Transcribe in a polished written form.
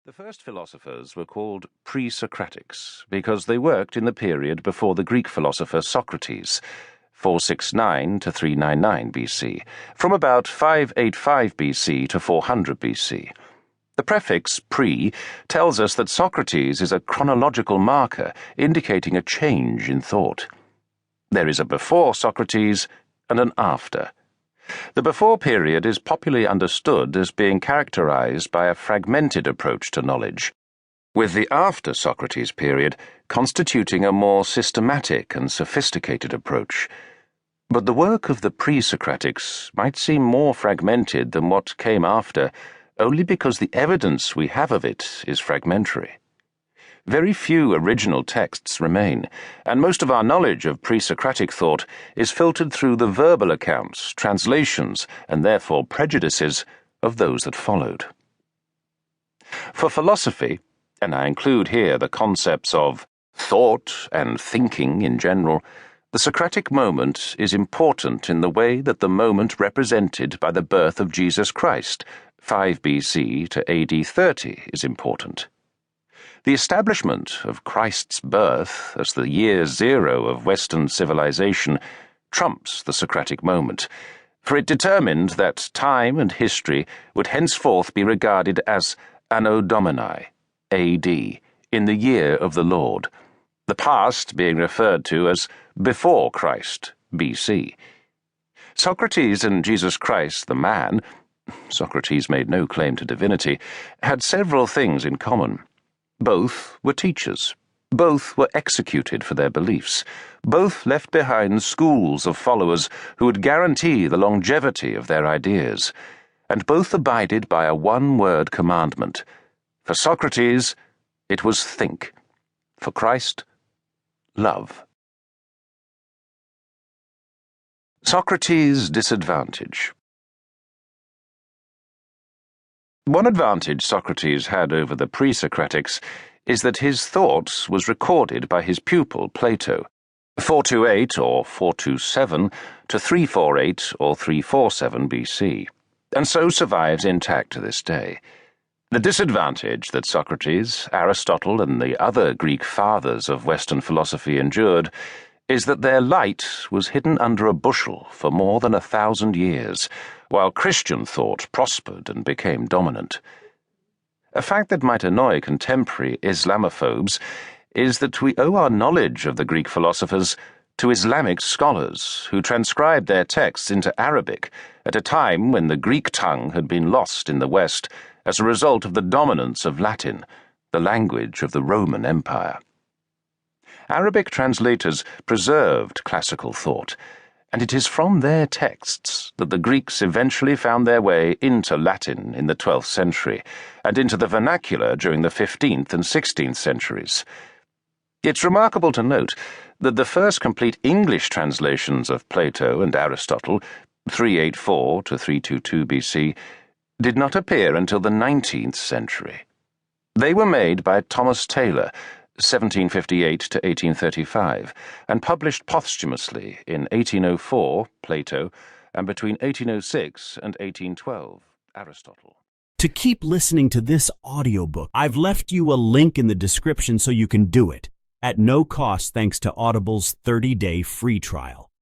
The first philosophers were called pre-Socratics because they worked in the period before the Greek philosopher Socrates, 469 to 399 BC, from about 585 BC to 400 BC. The prefix pre tells us that Socrates is a chronological marker indicating a change in thought. There is a before Socrates and an after. The before period is popularly understood as being characterized by a fragmented approach to knowledge, with the after Socrates period constituting a more systematic and sophisticated approach. But the work of the pre-Socratics might seem more fragmented than what came after, only because the evidence we have of it is fragmentary. Very few original texts remain, and most of our knowledge of pre-Socratic thought is filtered through the verbal accounts, translations, and therefore prejudices of those that followed. For philosophy, and I include here the concepts of thought and thinking in general, the Socratic moment is important in the way that the moment represented by the birth of Jesus Christ, 5 BC to AD 30, is important. The establishment of Christ's birth as the year zero of Western civilization trumps the Socratic moment, for it determined that time and history would henceforth be regarded as Anno Domini, AD, in the year of the Lord, the past being referred to as before Christ, BC. Socrates and Jesus Christ, the man, Socrates made no claim to divinity, had several things in common. Both were teachers. Both were executed for their beliefs. Both left behind schools of followers who would guarantee the longevity of their ideas. And both abided by a one-word commandment. For Socrates, it was think. For Christ, love. Socrates' disadvantage. One advantage Socrates had over the pre-Socratics is that his thought was recorded by his pupil Plato, 428 or 427 to 348 or 347 BC, and so survives intact to this day. The disadvantage that Socrates, Aristotle, and the other Greek fathers of Western philosophy endured is that their light was hidden under a bushel for more than 1,000 years, while Christian thought prospered and became dominant. A fact that might annoy contemporary Islamophobes is that we owe our knowledge of the Greek philosophers to Islamic scholars who transcribed their texts into Arabic at a time when the Greek tongue had been lost in the West as a result of the dominance of Latin, the language of the Roman Empire. Arabic translators preserved classical thought, and it is from their texts that the Greeks eventually found their way into Latin in the 12th century and into the vernacular during the 15th and 16th centuries. It's remarkable to note that the first complete English translations of Plato and Aristotle, 384 to 322 BC, did not appear until the 19th century. They were made by Thomas Taylor, 1758 to 1835, and published posthumously in 1804, Plato, and between 1806 and 1812, Aristotle. To keep listening to this audiobook, I've left you a link in the description so you can do it, at no cost thanks to Audible's 30-day free trial.